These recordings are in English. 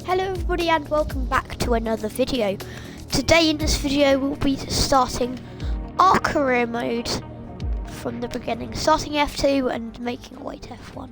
Hello everybody and welcome back to another video. Today in this video we'll be starting our career mode from the beginning, starting F2 and making our way to F1.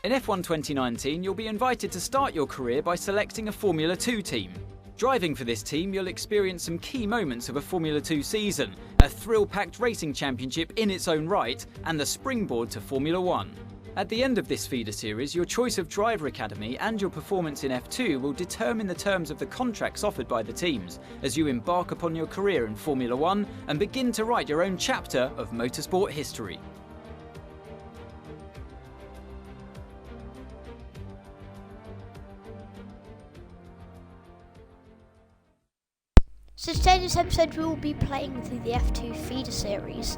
In F1 2019, you'll be invited to start your career by selecting a Formula 2 team. Driving for this team, you'll experience some key moments of a Formula 2 season, a thrill-packed racing championship in its own right, and the springboard to Formula 1. At the end of this feeder series, your choice of driver academy and your performance in F2 will determine the terms of the contracts offered by the teams, as you embark upon your career in Formula 1 and begin to write your own chapter of motorsport history. So today in this episode we will be playing through the F2 feeder series,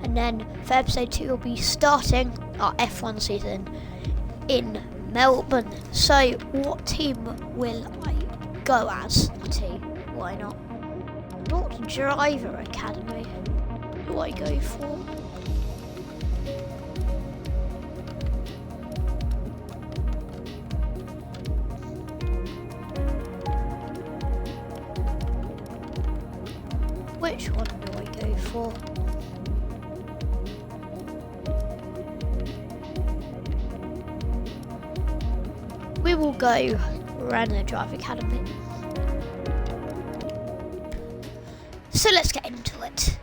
and then for episode 2 we'll be starting our F1 season in Melbourne. So what team will I go as? Why not? What driver academy do I go for? Which one do I go for? We will go Renault Drive Academy. So let's get into it.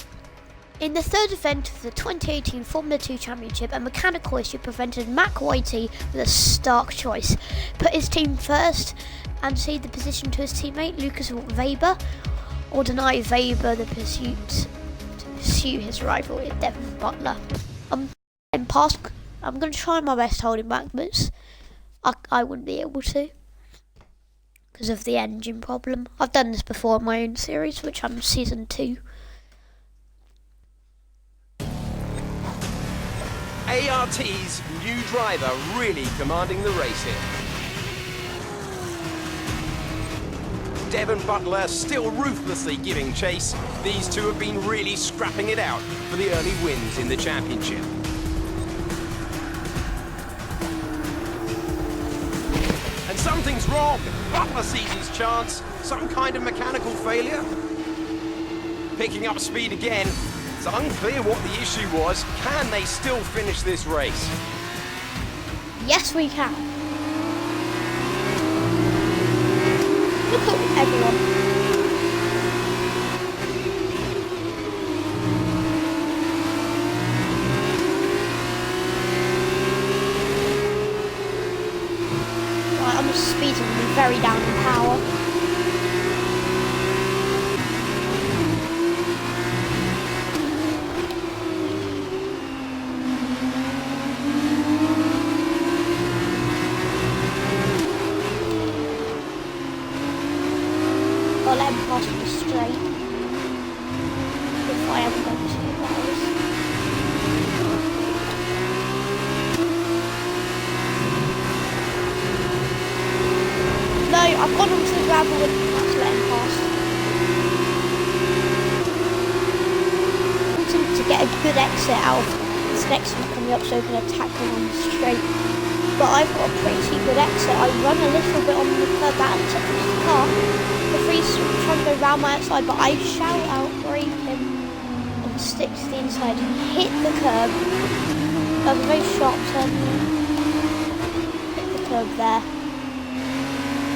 In the third event of the 2018 Formula 2 Championship, a mechanical issue prevented Matt Whitey with a stark choice. Put his team first and cede the position to his teammate Lucas Weber, or deny Weber the pursuit to pursue his rival Devin Butler. I'm going to try my best holding back, but I wouldn't be able to because of the engine problem. I've done this before in my own series, which I'm season 2. ART's new driver really commanding the race here. Devin Butler still ruthlessly giving chase. These two have been really scrapping it out for the early wins in the championship. And something's wrong. Butler sees his chance. Some kind of mechanical failure. Picking up speed again. It's unclear what the issue was. Can they still finish this race? Yes, we can. Look at everyone. Right, I'm just speeding me very down in power. I'll let him pass me straight if I am going to, that is. No, I've gone onto the gravel and that's let him pass. I want him to get a good exit out of this next one coming up so I can attack him on the straight. But I've got a pretty good exit. I run a little bit on the curb that and touch the car. The free's trying to go round my outside, but I shout out, brake him, and stick to the inside, hit the curb. That was a very sharp turn. Hit the curb there.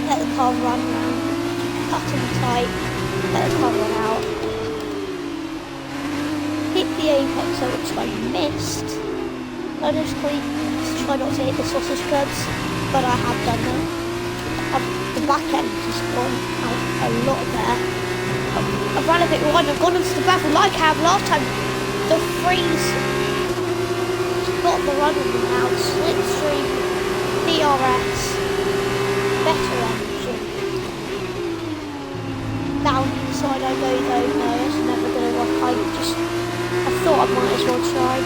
Let the car run round. Cut him tight. Let the car run out. Hit the apex, which I missed. I just try not to hit the sausage curbs, but I have done that. The back end has gone out a lot there. I've run a bit wide, I've gone into the gravel like I have last time. The freeze got the run on them now. Slipstream, DRS, better engine. Down inside I go though, no, it's never going to work. I thought I might as well try.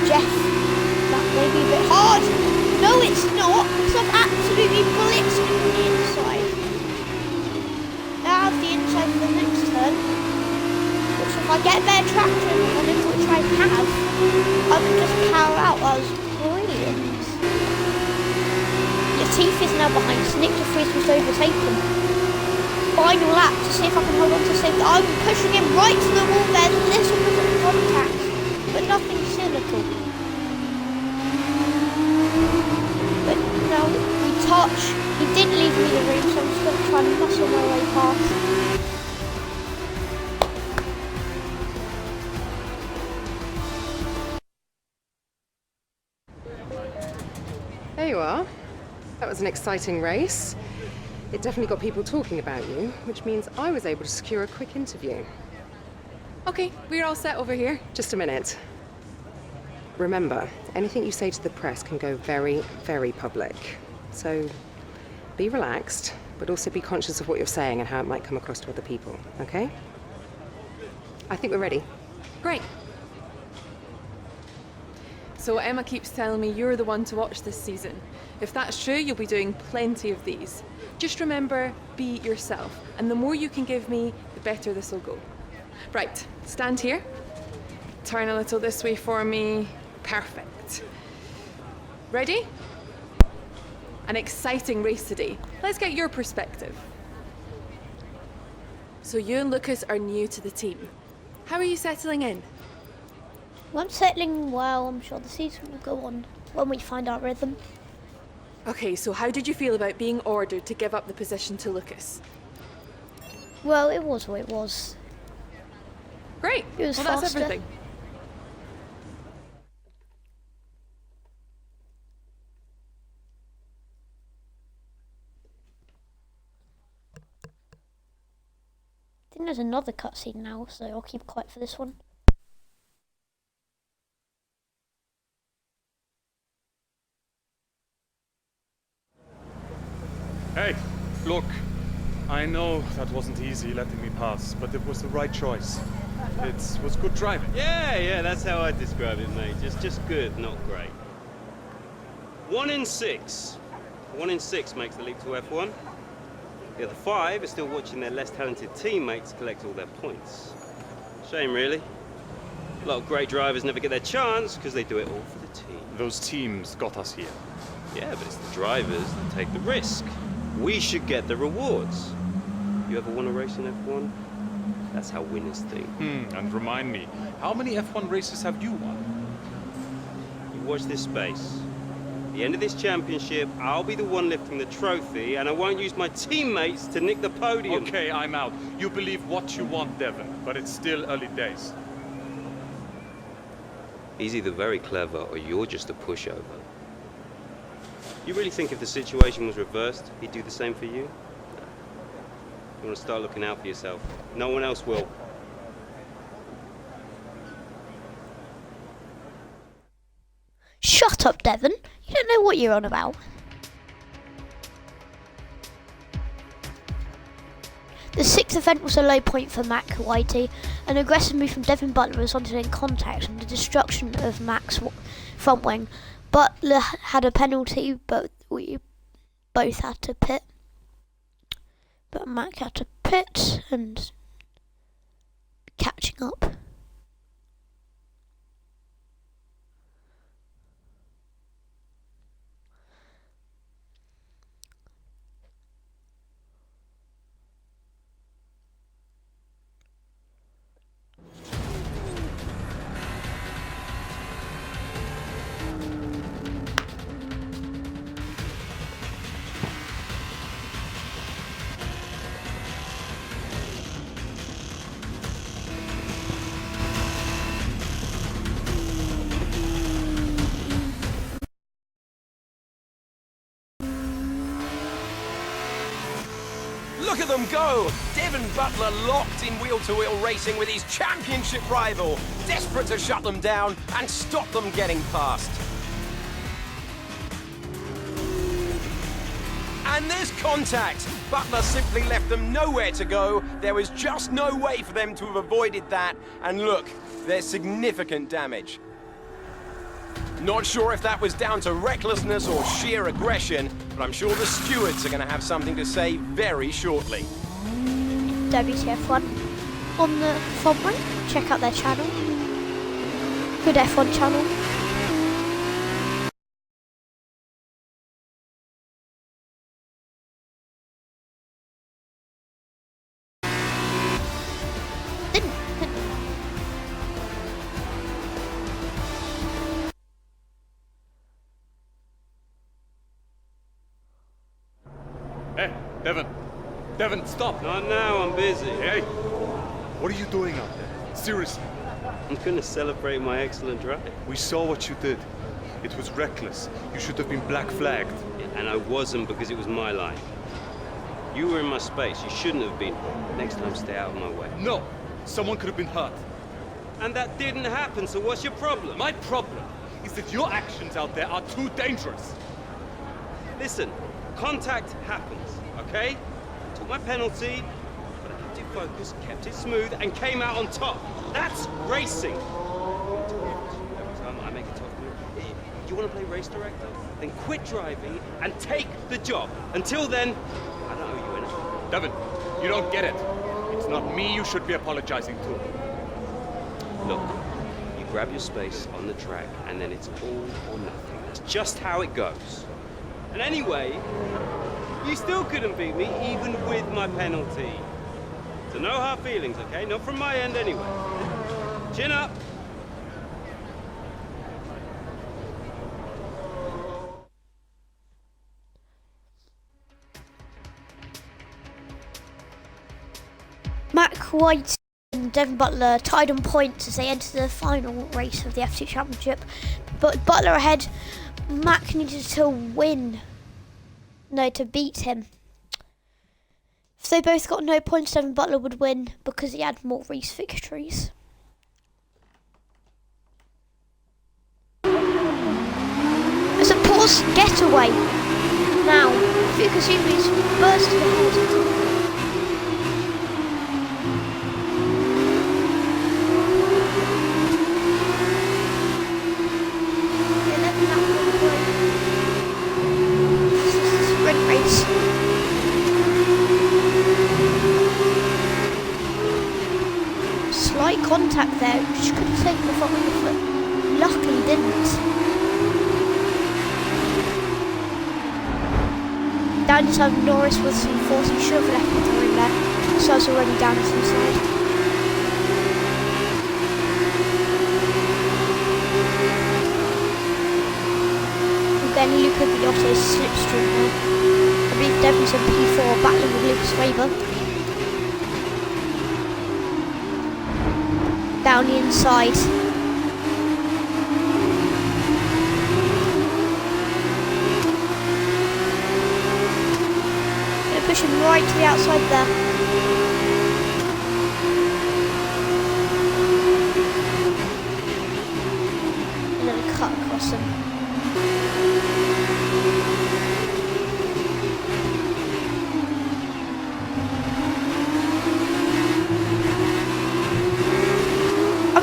Jeff, that may be a bit hard. No, it's not, because I've absolutely blitzed it from the inside. Now I have the inside for the next turn. I get better traction on it, which I have. I can just power out. That was brilliant. Latifi's now behind. Nick de Vries was overtaken. Final lap to see if I can hold on to safety. I'm pushing him right to the wall. There's a little bit of contact, but nothing cynical. But no, we touch. He did leave me the room, so I'm just going to try and muscle my way past. There you are. That was an exciting race. It definitely got people talking about you, which means I was able to secure a quick interview. Okay, we're all set over here. Just a minute. Remember, anything you say to the press can go very, very public. So be relaxed, but also be conscious of what you're saying and how it might come across to other people, okay? I think we're ready. Great. So Emma keeps telling me you're the one to watch this season. If that's true, you'll be doing plenty of these. Just remember, be yourself. And the more you can give me, the better this will go. Right, stand here. Turn a little this way for me. Perfect. Ready? An exciting race today. Let's get your perspective. So you and Lucas are new to the team. How are you settling in? Well, I'm settling well. I'm sure the season will go on when we find our rhythm. Okay, so how did you feel about being ordered to give up the position to Lucas? Well, it was what it was. Great. It was well, faster. that's everything. I think there's another cutscene now, so I'll keep quiet for this one. Hey, look, I know that wasn't easy letting me pass, but it was the right choice. It was good driving. Yeah, that's how I describe it, mate. Just good, not great. 1 in 6. 1 in 6 makes the leap to F1. The other 5 are still watching their less talented teammates collect all their points. Shame, really. A lot of great drivers never get their chance because they do it all for the team. Those teams got us here. Yeah, but it's the drivers that take the risk. We should get the rewards. You ever won a race in F1? That's how winners think. And remind me, how many F1 races have you won? You watch this space. At the end of this championship, I'll be the one lifting the trophy, and I won't use my teammates to nick the podium. Okay, I'm out. You believe what you want, Devon, but it's still early days. He's either very clever or you're just a pushover. You really think if the situation was reversed, he'd do the same for you? You want to start looking out for yourself. No one else will. Shut up, Devon. You don't know what you're on about. The 6th event was a low point for Mac Whitey. An aggressive move from Devon Butler resulted in contact and the destruction of Mac's front wing. Butler had a penalty, but we both had to pit. But Mac had to pit and catching up. Look at them go! Devon Butler locked in wheel-to-wheel racing with his championship rival, desperate to shut them down and stop them getting past. And there's contact. Butler simply left them nowhere to go. There was just no way for them to have avoided that. And look, there's significant damage. Not sure if that was down to recklessness or sheer aggression, but I'm sure the stewards are going to have something to say very shortly. WTF1. on the front row. Check out their channel. Good F1 channel. Hey, Devon. Devon, stop. Not now, I'm busy. Hey, what are you doing out there? Seriously. I'm gonna celebrate my excellent drive. We saw what you did. It was reckless. You should have been black flagged. And I wasn't because it was my line. You were in my space. You shouldn't have been. Next time, stay out of my way. No, someone could have been hurt. And that didn't happen, so what's your problem? My problem is that your actions out there are too dangerous. Listen, contact happens, okay? I took my penalty, but I kept it focused, kept it smooth, and came out on top. That's racing. Every time I make a tough move, you want to play race director? Then quit driving and take the job. Until then, I don't owe you anything. Devon, you don't get it. It's not me you should be apologizing to. Look, you grab your space on the track, and then it's all or nothing. That's just how it goes. And anyway, you still couldn't beat me, even with my penalty. So no hard feelings, okay? Not from my end anyway. Chin up. Mac White and Devon Butler tied on points as they enter the final race of the F2 Championship. But Butler ahead, Mac needed to win. No, to beat him. If they both got no points, Devon Butler would win because he had more race victories. It's a Porsche getaway. Now, Fukushimi's bursted ahead. Slight contact there, which could have taken the front of the foot. Luckily didn't. Down inside Norris with some force, he should have left the throwing there. So I was already down his inside. And then Luca Biotto's slipstream there. I believe Devon's in P4 battling with Lucas Weber. Down the inside. Gonna push him right to the outside there. And then a cut across him.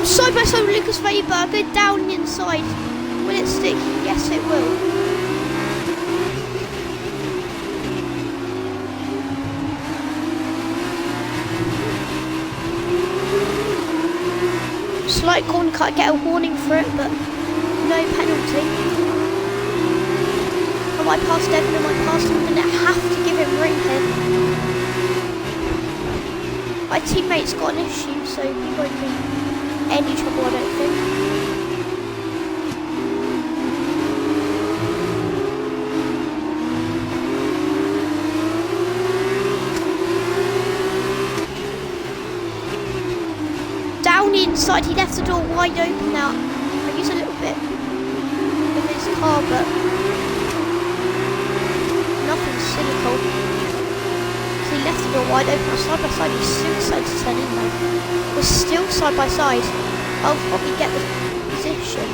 Side by side with Lucas Weber, go down the inside. Will it stick? Yes, it will. Slight corner cut, get a warning for it, but no penalty. Am I past Devon? Am I past him? I'm going to have to give him room here. My teammate's got an issue, so he won't be any trouble, I don't think. Down the inside, he left the door wide open now. I use a little bit with his car, but nothing cynical. He left the door wide open. Now side by side, he still decided to turn in though. We're still side by side. I'll probably get the position.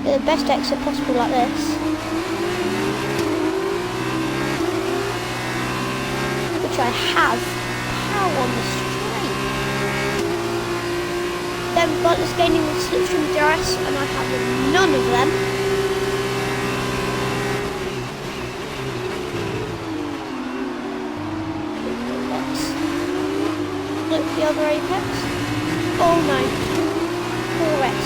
The best exit possible like this. Which I have power on the street. Butler's gaining with slipstream DRS, and I have none of them. Look, the other apex. Oh no. Correct.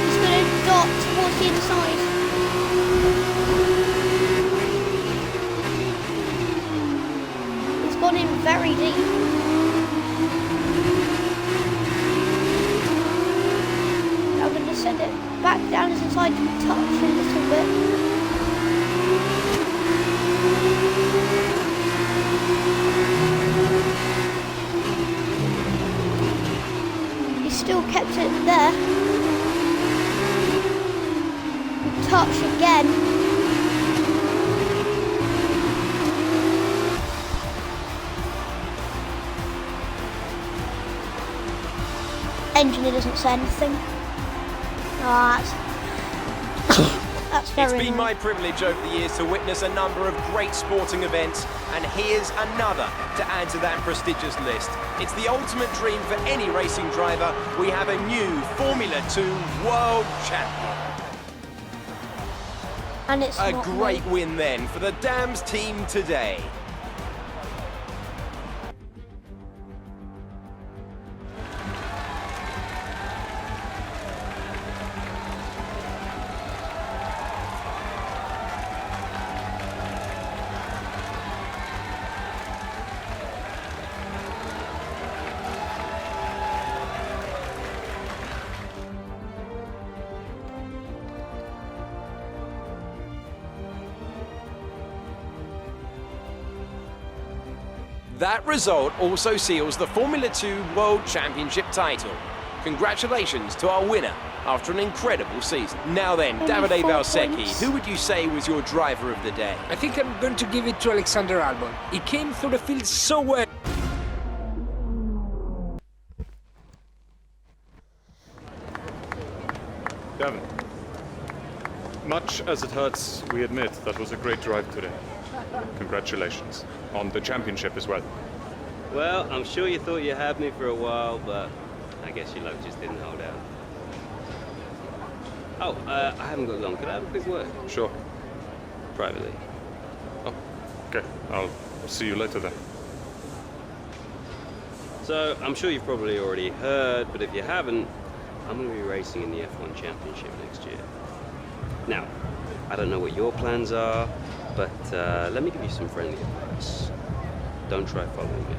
He's going to dart towards the inside. He's gone in very deep. I'm going to send it back down his inside to touch a little bit. He still kept it there. Touch again. Engineer doesn't say anything. That's very It's been annoying. my privilege over the years to witness a number of great sporting events, and here's another to add to that prestigious list. It's the ultimate dream for any racing driver. We have a new Formula 2 world champion. And it's A not great me. win then for the Dams team today. That result also seals the Formula 2 World Championship title. Congratulations to our winner after an incredible season. Now then, Only Davide 4 Valsecchi, points. who would you say was your driver of the day? I think I'm going to give it to Alexander Albon. He came through the field so well. Devin, much as it hurts, we admit that was a great drive today. Congratulations on the championship as well. Well, I'm sure you thought you had me for a while, but I guess your luck just didn't hold out. Oh, I haven't got long. Could I have a quick word? Sure. Privately. Oh, okay. I'll see you later then. So, I'm sure you've probably already heard, but if you haven't, I'm going to be racing in the F1 Championship next year. Now, I don't know what your plans are, but let me give you some friendly advice. Don't try following me.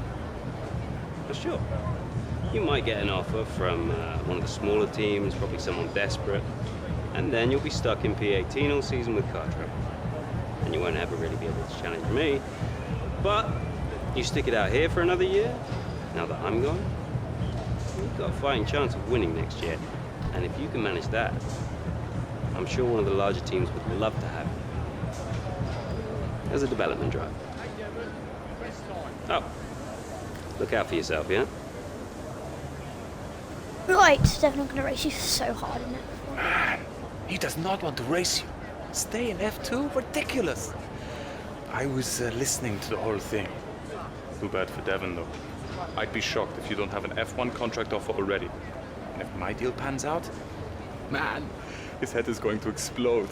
For sure. You might get an offer from one of the smaller teams, probably someone desperate, and then you'll be stuck in P18 all season with car trouble. And you won't ever really be able to challenge me. But you stick it out here for another year, now that I'm gone, you've got a fighting chance of winning next year. And if you can manage that, I'm sure one of the larger teams would love to have you as a development driver. Oh, look out for yourself, yeah? Right, Devin, I'm going to race you so hard in it. Man, he does not want to race you. Stay in F2? Ridiculous. I was listening to the whole thing. Too bad for Devin, though. I'd be shocked if you don't have an F1 contract offer already. And if my deal pans out, man, his head is going to explode.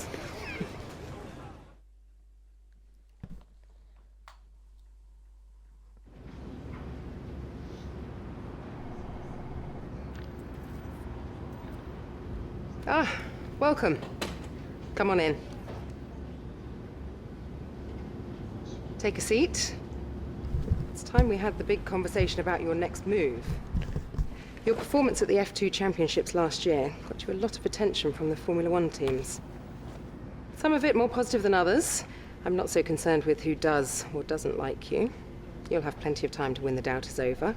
Ah, welcome. Come on in. Take a seat. It's time we had the big conversation about your next move. Your performance at the F2 Championships last year got you a lot of attention from the Formula 1 teams. Some of it more positive than others. I'm not so concerned with who does or doesn't like you. You'll have plenty of time to win the doubt is over.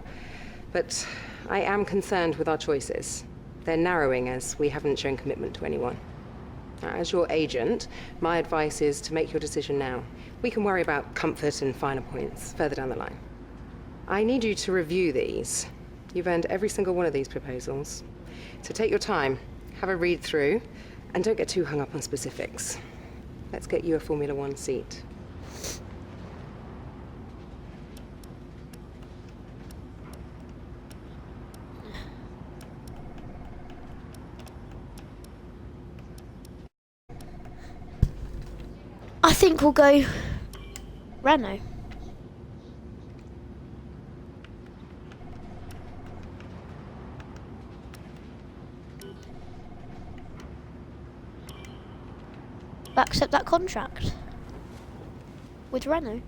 But I am concerned with our choices. They're narrowing as we haven't shown commitment to anyone. Now, as your agent, my advice is to make your decision now. We can worry about comfort and finer points further down the line. I need you to review these. You've earned every single one of these proposals. So take your time, have a read through, and don't get too hung up on specifics. Let's get you a Formula 1 seat. think we'll go Renault. Accept that contract with Renault.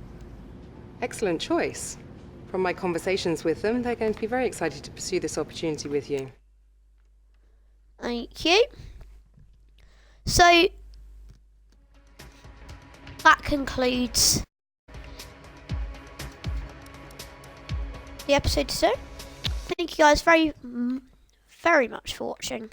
Excellent choice. From my conversations with them, they're going to be very excited to pursue this opportunity with you. Thank you. So that concludes the episode today. Thank you guys very much for watching.